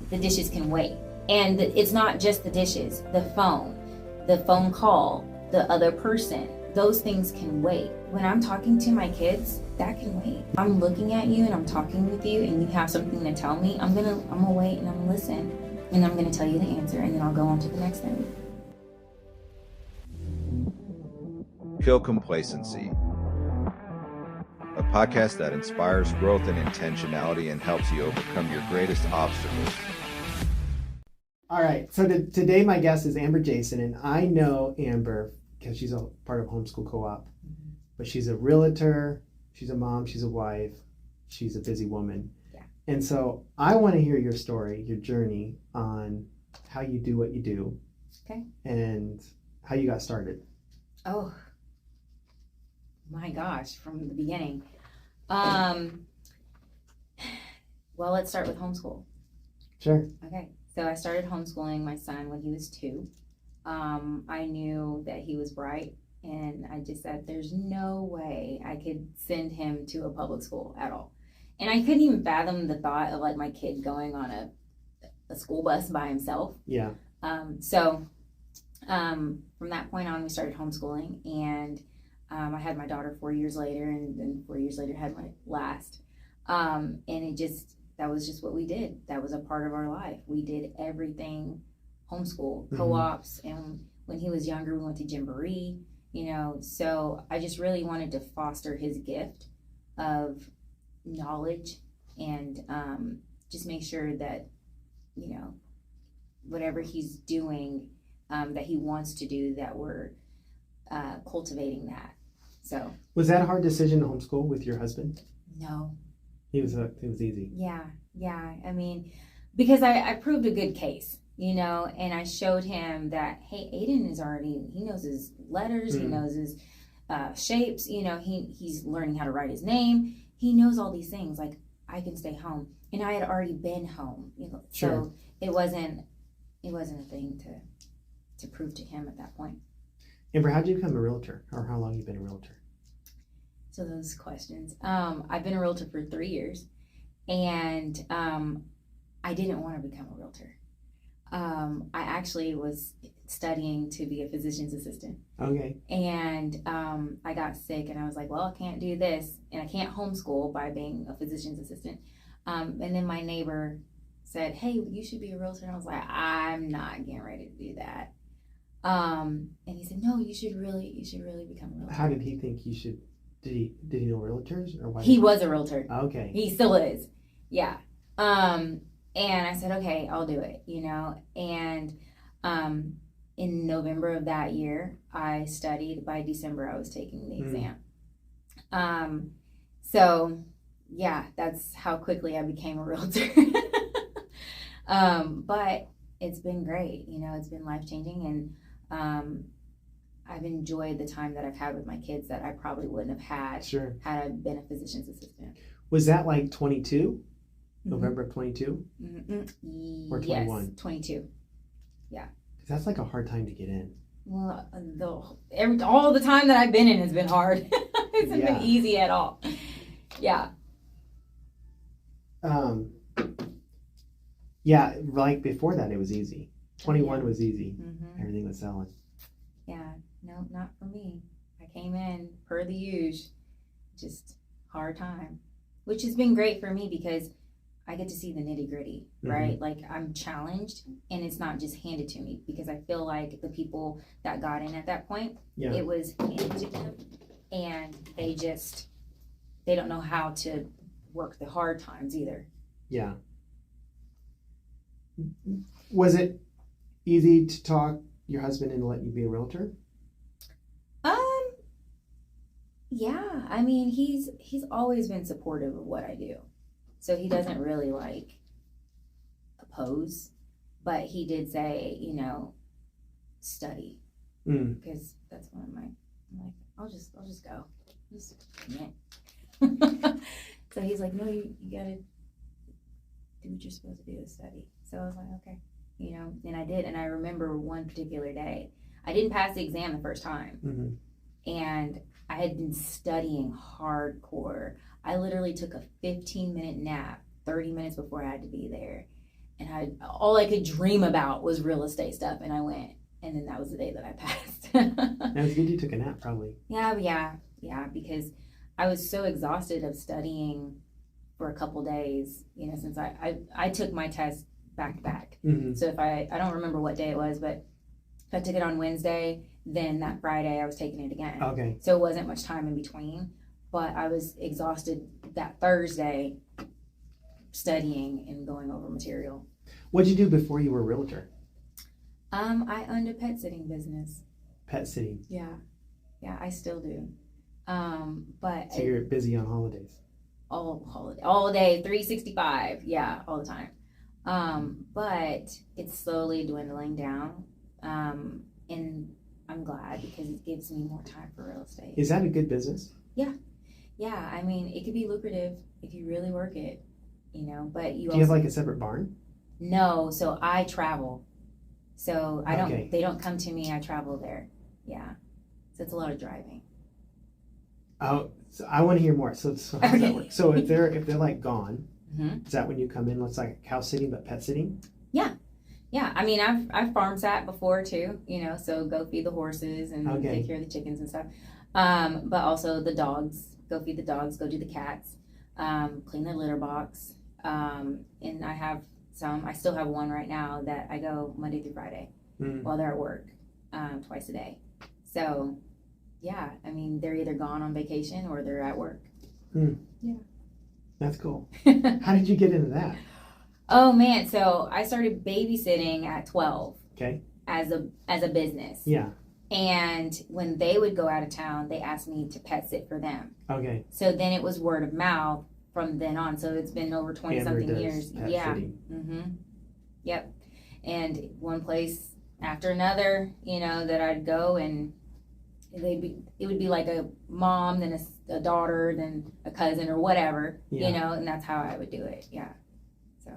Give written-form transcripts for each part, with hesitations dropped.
the dishes can wait. And it's not just the dishes, the phone call, the other person, those things can wait. When I'm talking to my kids, that can wait. I'm looking at you and I'm talking with you and you have something to tell me, I'm gonna wait and I'm gonna listen and I'm gonna tell you the answer and then I'll go on to the next thing. Kill Complacency, a podcast that inspires growth and intentionality and helps you overcome your greatest obstacles. All right, so today my guest is Amber Jason, and I know Amber because she's a part of Homeschool Co-op, but she's a realtor, she's a mom, she's a wife, she's a busy woman. Yeah. And so I want to hear your story, your journey on how you do what you do. Okay. And how you got started. Oh my gosh, from the beginning. Well, let's start with homeschool. Sure. Okay, so I started homeschooling my son when he was 2. I knew that he was bright, and I just said, there's no way I could send him to a public school at all. And I couldn't even fathom the thought of like my kid going on a school bus by himself. Yeah. So from that point on, we started homeschooling, and I had my daughter 4 years later, and then 4 years later had my last. And that was just what we did. That was a part of our life. We did everything homeschool, co-ops, and when he was younger, we went to Jamboree, so I just really wanted to foster his gift of knowledge and just make sure that, whatever he's doing, that he wants to do, that we're cultivating that. So. Was that a hard decision to homeschool with your husband? No. It was easy. Yeah. I mean, because I proved a good case, and I showed him that, hey, Aiden he knows his letters, he knows his shapes, he's learning how to write his name. He knows all these things. Like, I can stay home. And I had already been home, Sure. So it wasn't a thing to prove to him at that point. Amber, how did you become a realtor? Or how long have you been a realtor? So those questions. I've been a realtor for 3 years, and I didn't want to become a realtor. I actually was studying to be a physician's assistant. Okay. And I got sick, and I was like, well, I can't do this, and I can't homeschool by being a physician's assistant. And then my neighbor said, hey, you should be a realtor. And I was like, I'm not getting ready to do that. And he said, no, you should really become a realtor. How did he think you should? Did he know realtors, or why? He was a realtor. Okay. He still is. Yeah. And I said, okay, I'll do it, and in November of that year, I studied. By December, I was taking the exam. So yeah, that's how quickly I became a realtor. But it's been great, it's been life-changing, and I've enjoyed the time that I've had with my kids that I probably wouldn't have had had I been a physician's assistant. Was that like 22? November of 22? Or 21? Yes, 22. Yeah. That's like a hard time to get in. Well, all the time that I've been in has been hard. It hasn't been easy at all. Yeah. Yeah, like before that, it was easy. 21 was easy. Everything was selling. Yeah, no, not for me. I came in per the usual, just hard time, which has been great for me because I get to see the nitty gritty, right? Like, I'm challenged, and it's not just handed to me, because I feel like the people that got in at that point, it was handed to them, and they don't know how to work the hard times either. Yeah. Was it easy to talk your husband into letting you be a realtor? Yeah. I mean, he's always been supportive of what I do. So he doesn't really oppose, but he did say, study, because that's one of I'm like, I'll just go, just commit. So he's like, no, you gotta do what you're supposed to do, is study. So I was like, okay, and I did. And I remember one particular day, I didn't pass the exam the first time, and I had been studying hardcore. I literally took a 15-minute nap 30 minutes before I had to be there. And all I could dream about was real estate stuff. And I went, and then that was the day that I passed. That was good you took a nap, probably. Yeah, because I was so exhausted of studying for a couple days, since I took my test back to back. Mm-hmm. So if I don't remember what day it was, but if I took it on Wednesday, then that Friday I was taking it again. Okay. So it wasn't much time in between, but I was exhausted that Thursday studying and going over material. What did you do before you were a realtor? I owned a pet sitting business. Pet sitting. Yeah, I still do. But so you're busy on holidays. All day, 365. Yeah, all the time. But it's slowly dwindling down. And I'm glad because it gives me more time for real estate. Is that a good business? Yeah. I mean, it could be lucrative if you really work it, but Do you have like a separate barn? No, so I travel. So Okay. They don't come to me, I travel there. Yeah. So it's a lot of driving. Oh, so I want to hear more. So how does that work? So if they're like gone, Mm-hmm. is that when you come in? It's like house sitting, but pet sitting? Yeah, I mean, I've farm sat before too, so go feed the horses and Okay. take care of the chickens and stuff. But also the dogs, go feed the dogs, go do the cats, clean their litter box. And I still have one right now that I go Monday through Friday while they're at work, twice a day. So, yeah, I mean, they're either gone on vacation or they're at work. Yeah. That's cool. How did you get into that? Oh man, so I started babysitting at 12. Okay. As a business. Yeah. And when they would go out of town, they asked me to pet sit for them. Okay. So then it was word of mouth from then on. So it's been over 20 something years. Pet Yeah. sitting. Mm-hmm. Yep. And one place after another, that I'd go and it would be like a mom, then a daughter, then a cousin or whatever, Yeah. and that's how I would do it. Yeah. So.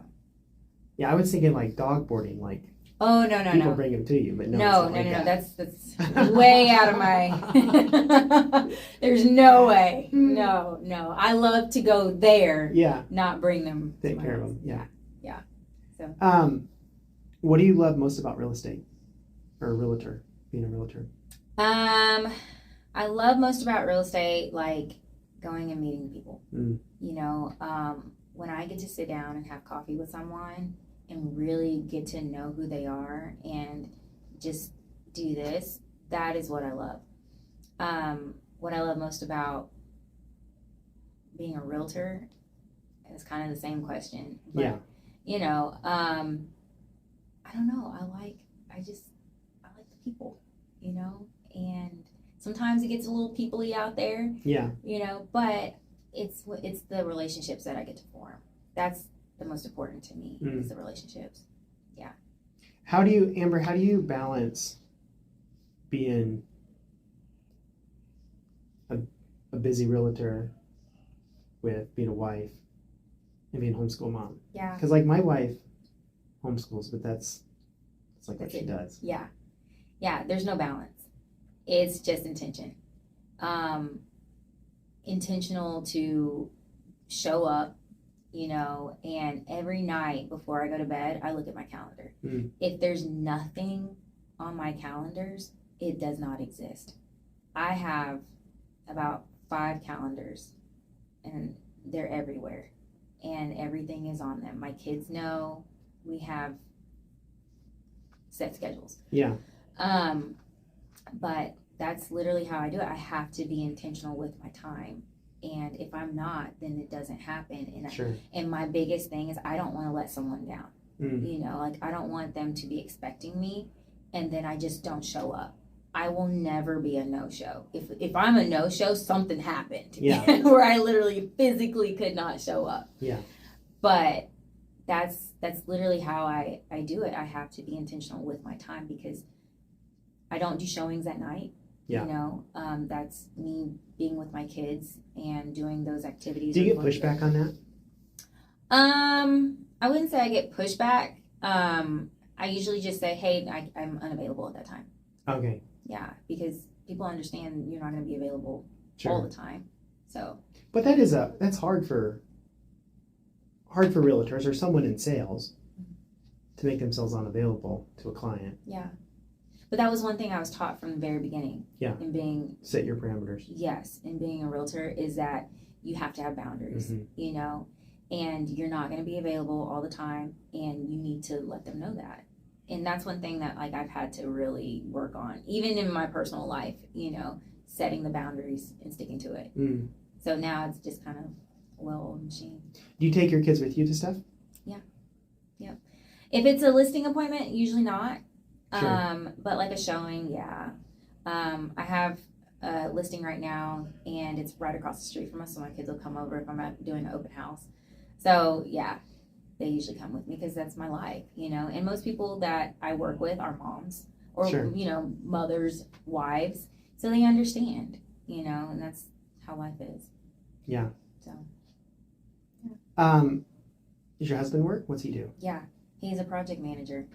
Yeah, I was thinking like dog boarding, like Oh no! people bring them to you, but no. No. It's not like that. That's way out of my. There's no way. No. I love to go there. Yeah. Not bring them. Take to care my of house. them. Yeah. So. What do you love most about real estate or a realtor? Being a realtor. I love most about real estate, like going and meeting people. When I get to sit down and have coffee with someone and really get to know who they are and just do this, that is what I love. What I love most about being a realtor is kind of the same question. But, Yeah. I don't know. I like the people, and sometimes it gets a little people-y out there, Yeah. but it's the relationships that I get to form. That's the most important to me is the relationships. Amber, how do you balance being a busy realtor with being a wife and being a homeschool mom? Yeah. Because like my wife homeschools, but it's like what That's she it. does. Yeah, there's no balance. It's just intention. Intentional to show up, and every night before I go to bed, I look at my calendar. If there's nothing on my calendars, it does not exist. I have about 5 calendars, and they're everywhere, and everything is on them. My kids know we have set schedules. Yeah. But that's literally how I do it. I have to be intentional with my time. And if I'm not, then it doesn't happen. And Sure. And my biggest thing is I don't want to let someone down. I don't want them to be expecting me and then I just don't show up. I will never be a no-show. If I'm a no-show, something happened. Yeah. Where I literally physically could not show up. Yeah. But that's literally how I do it. I have to be intentional with my time because I don't do showings at night. Yeah. That's me being with my kids and doing those activities. Do you get pushback on that? I wouldn't say I get pushback. I usually just say, hey, I'm unavailable at that time. Okay. Yeah, because people understand you're not going to be available Sure. all the time. So. But that's hard for realtors or someone in sales to make themselves unavailable to a client. Yeah. But that was one thing I was taught from the very beginning. Yeah. In being, set your parameters. yes, in being a realtor is that you have to have boundaries, you know, and you're not going to be available all the time, and you need to let them know that. And that's one thing that like I've had to really work on, even in my personal life, you know, setting the boundaries and sticking to it. So now it's just kind of a well-oiled machine. Do you take your kids with you to stuff? Yeah. Yep. If it's a listing appointment, usually not. Sure. But like a showing, yeah. I have a listing right now, and it's right across the street from us, so my kids will come over if I'm doing an open house. So yeah, they usually come with me because that's my life, you know. And most people that I work with are moms or Sure. you know, mothers, wives, so they understand, you know, and that's how life is. Yeah. So Does your husband work? What's he do? yeah, he's a project manager.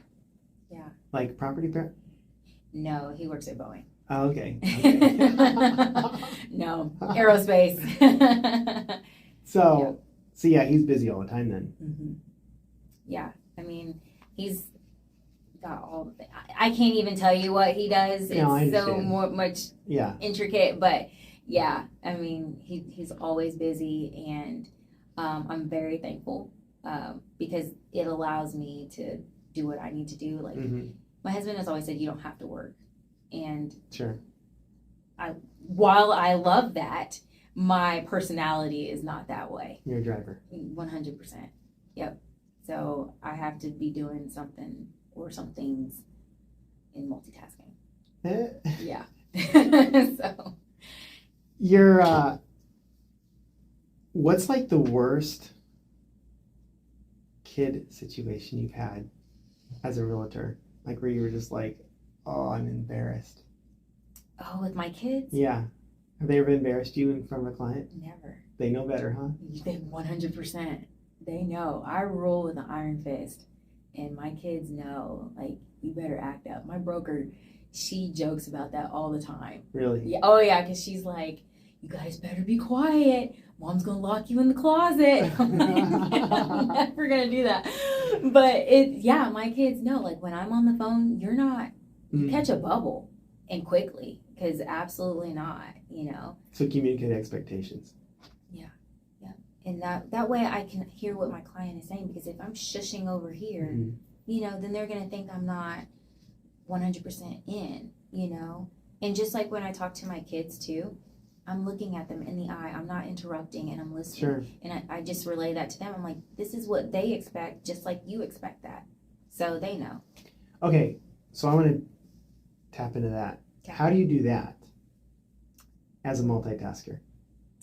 Yeah. Like property? No, he works at Boeing. Oh, okay. No, aerospace. So yeah, he's busy all the time then. Yeah, I mean, he's got all the I can't even tell you what he does. No, I It's so understand. much Yeah. intricate, but yeah, I mean, he's always busy, and I'm very thankful because it allows me to do what I need to do. Like my husband has always said, you don't have to work, and Sure. while I love that, my personality is not that way. You're a driver. 100%. Yep. So I have to be doing something or some things in multitasking. Yeah. So You're what's like the worst kid situation you've had as a realtor? Like where you were just like, oh, I'm embarrassed. oh, with my kids? Yeah. Have they ever embarrassed you in front of a client? Never. They know better, huh? They 100%. They know. I rule with an iron fist, and my kids know. Like, you better act up. My broker, she jokes about that all the time. Really? Yeah. Oh yeah, because she's like, you guys better be quiet. Mom's gonna lock you in the closet. I'm like, I'm never gonna do that. But my kids know. Like when I'm on the phone, you're not. You catch a bubble, and quickly, because absolutely not. You know. So communicate expectations. And that way I can hear what my client is saying, because if I'm shushing over here, you know, then they're gonna think I'm not 100% in, you know. And just like when I talk to my kids too, I'm looking at them in the eye. I'm not interrupting, and I'm listening. Sure. And I just relay that to them. I'm like, this is what they expect, just like you expect that. So they know. Okay, so I want to tap into that. Okay. How do you do that as a multitasker?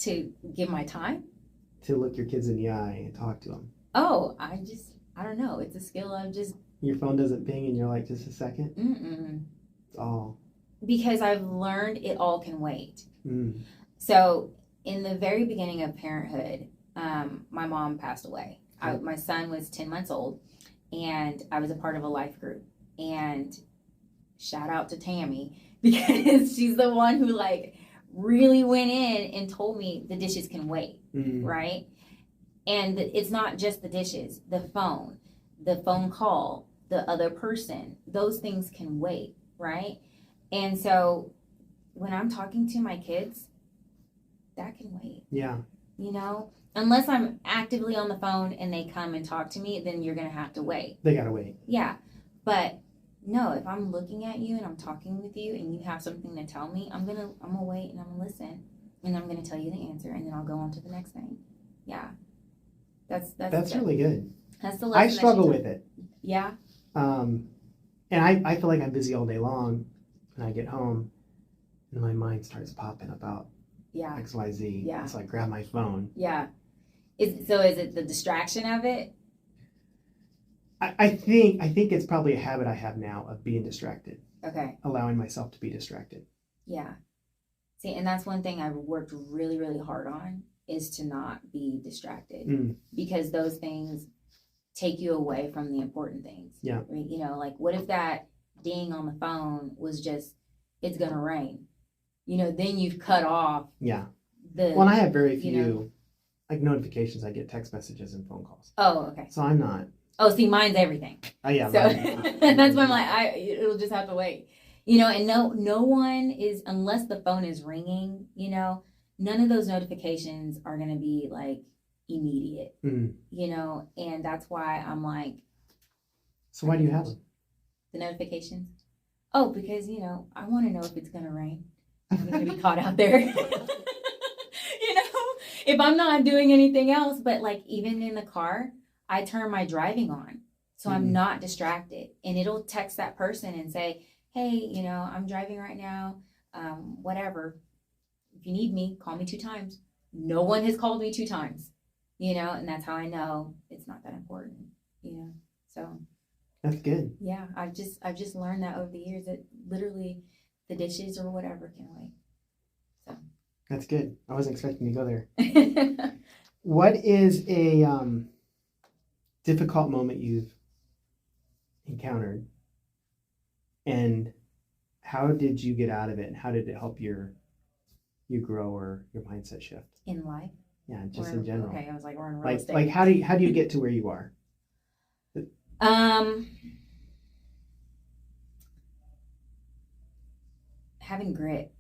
To give my time? To look your kids in the eye and talk to them. Oh, I don't know. It's a skill of just. Your phone doesn't ping and you're like, just a second? It's all. Because I've learned it all can wait. So in the very beginning of parenthood, my mom passed away. My son was 10 months old, and I was a part of a life group. And shout out to Tammy, because she's the one who like really went in and told me the dishes can wait, right? And it's not just the dishes, the phone call, the other person, those things can wait, right? And so when I'm talking to my kids, that can wait. Yeah. You know, unless I'm actively on the phone and they come and talk to me, then you're going to have to wait. They got to wait. Yeah. But no, if I'm looking at you and I'm talking with you and you have something to tell me, I'm gonna wait and I'm gonna listen, and I'm gonna tell you the answer, and then I'll go on to the next thing. Yeah. That's really good. That's the lesson. I struggle with it. Yeah. And I feel like I'm busy all day long, and I get home and my mind starts popping about XYZ. Yeah. So I grab my phone. Yeah. Is it the distraction of it? I think it's probably a habit I have now of being distracted. Okay. Allowing myself to be distracted. Yeah. See, and that's one thing I've worked really, really hard on, is to not be distracted, because those things take you away from the important things. Yeah. You know, like what if that ding on the phone was just, it's gonna rain? You know, then you've cut off. Yeah. Well, and I have very few like notifications. I get text messages and phone calls. Oh, okay. So I'm not Oh, see, mine's everything. Oh yeah. So that's why I'm like, it'll just have to wait. And no one is, unless the phone is ringing, none of those notifications are going to be like immediate, and that's why I'm like. So why do you have them? The notifications? Oh, because, I want to know if it's going to rain. I'm going to be caught out there. If I'm not doing anything else, but like even in the car, I turn my driving on. So I'm not distracted. And it'll text that person and say, hey, I'm driving right now. Whatever. If you need me, call me 2 times. No one has called me 2 times, and that's how I know it's not that important, so. That's good. Yeah. I've just learned that over the years that literally the dishes or whatever can wait. So. That's good. I wasn't expecting to go there. What is a difficult moment you've encountered, and how did you get out of it, and how did it help you grow or your mindset shift in life? Yeah, just in general. Okay, I was like, we're in real estate. Like how do you get to where you are? Having grit.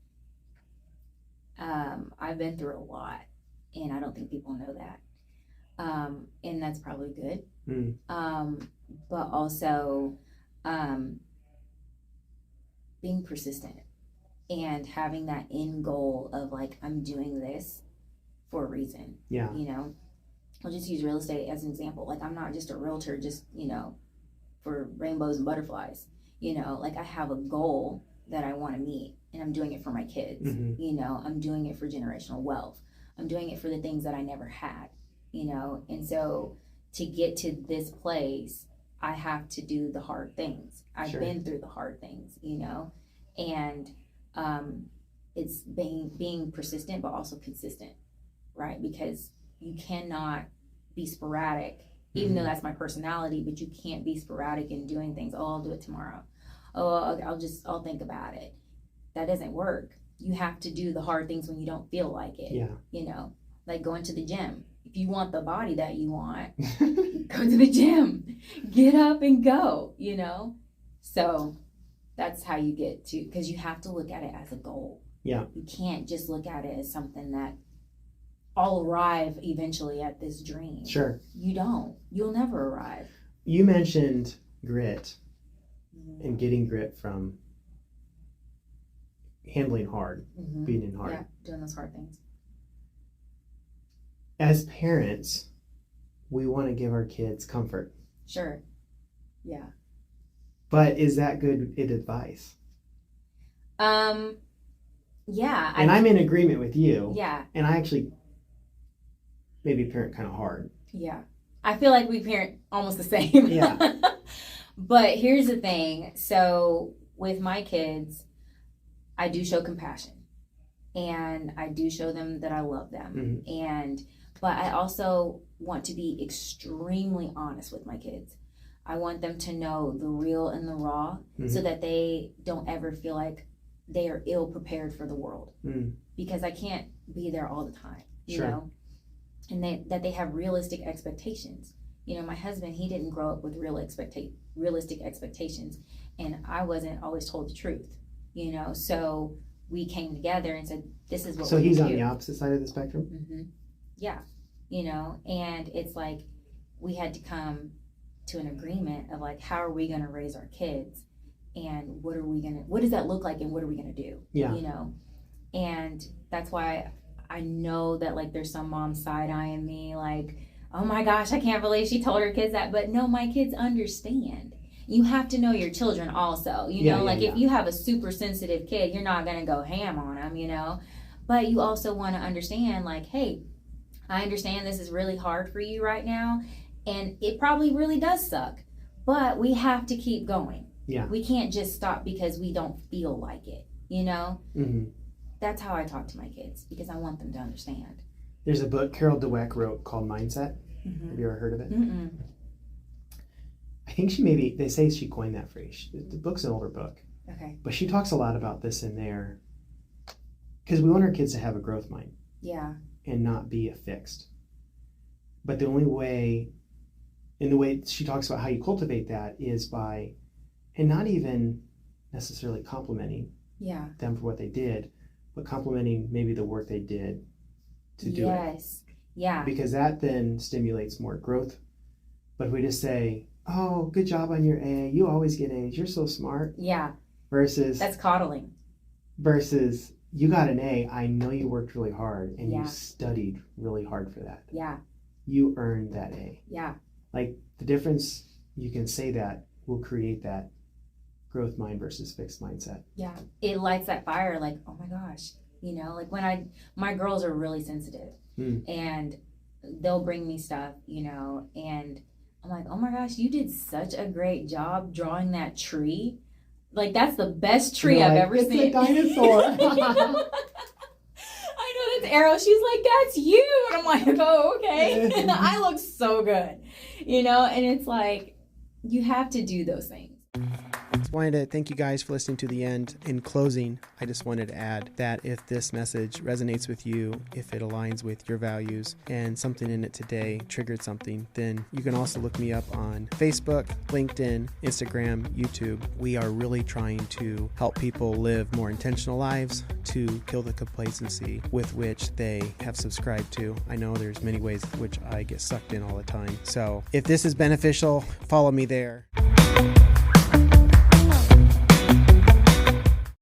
I've been through a lot, and I don't think people know that. And that's probably good. But also being persistent and having that end goal of like, I'm doing this for a reason. Yeah. I'll just use real estate as an example. Like, I'm not just a realtor just, for rainbows and butterflies. Like, I have a goal that I want to meet, and I'm doing it for my kids. I'm doing it for generational wealth. I'm doing it for the things that I never had, and so to get to this place, I have to do the hard things. I've been through the hard things, and it's being persistent, but also consistent, right? Because you cannot be sporadic, even though that's my personality, but you can't be sporadic in doing things. Oh, I'll do it tomorrow. Oh, I'll think about it. That doesn't work. You have to do the hard things when you don't feel like it. Yeah. Like going to the gym. If you want the body that you want, go to the gym. Get up and go, So that's how you get to, because you have to look at it as a goal. Yeah. You can't just look at it as something that I'll arrive eventually at this dream. Sure. You don't. You'll never arrive. You mentioned grit and getting grit from handling hard, being in hard. Yeah, doing those hard things. As parents, we want to give our kids comfort. Sure. Yeah. But is that good advice? Yeah. And I'm in agreement with you. Yeah. And I actually maybe parent kind of hard. Yeah. I feel like we parent almost the same. Yeah. But here's the thing. So with my kids, I do show compassion, and I do show them that I love them. But I also want to be extremely honest with my kids. I want them to know the real and the raw, so that they don't ever feel like they are ill prepared for the world, because I can't be there all the time, you know, and that they have realistic expectations. My husband, he didn't grow up with realistic expectations, and I wasn't always told the truth, so we came together and said, this is what so we're he's gonna on do. the opposite side of the spectrum. Yeah. And it's like we had to come to an agreement of like, how are we going to raise our kids, and what does that look like, and what are we going to do? Yeah. And that's why I know that like there's some moms side-eyeing me like, oh my gosh, I can't believe she told her kids that. But no, my kids understand. You have to know your children also, if you have a super sensitive kid, you're not going to go ham on them, but you also want to understand like, hey, I understand this is really hard for you right now, and it probably really does suck, but we have to keep going. Yeah. We can't just stop because we don't feel like it, That's how I talk to my kids, because I want them to understand. There's a book Carol Dweck wrote called Mindset. Have you ever heard of it? I think they say she coined that phrase. The book's an older book. Okay. But she talks a lot about this in there, because we want our kids to have a growth mind. Yeah. And not be a fixed. But the only way, And the way she talks about how you cultivate that is by, and not even necessarily complimenting Yeah. them for what they did, but complimenting maybe the work they did to do it. Yes. Yeah. Because that then stimulates more growth. But if we just say, oh, good job on your A, you always get A's, you're so smart. Yeah. Versus That's coddling. you got an A, I know you worked really hard and Yeah. you studied really hard for that. Yeah. You earned that A. Yeah. Like the difference, you can say that will create that growth mind versus fixed mindset. Yeah. It lights that fire like, oh my gosh. You know, like my girls are really sensitive and they'll bring me stuff, you know, and I'm like, oh my gosh, you did such a great job drawing that tree. Like, that's the best tree I've ever seen. It's a dinosaur. I know, that's Arrow. She's like, that's you. And I'm like, oh, okay. I look so good, you know, and it's like, you have to do those things. Just wanted to thank you guys for listening to the end. In closing, I just wanted to add that if this message resonates with you, if it aligns with your values and something in it today triggered something, then you can also look me up on Facebook, LinkedIn, Instagram, YouTube. We are really trying to help people live more intentional lives to kill the complacency with which they have subscribed to. I know there's many ways which I get sucked in all the time. So if this is beneficial, follow me there.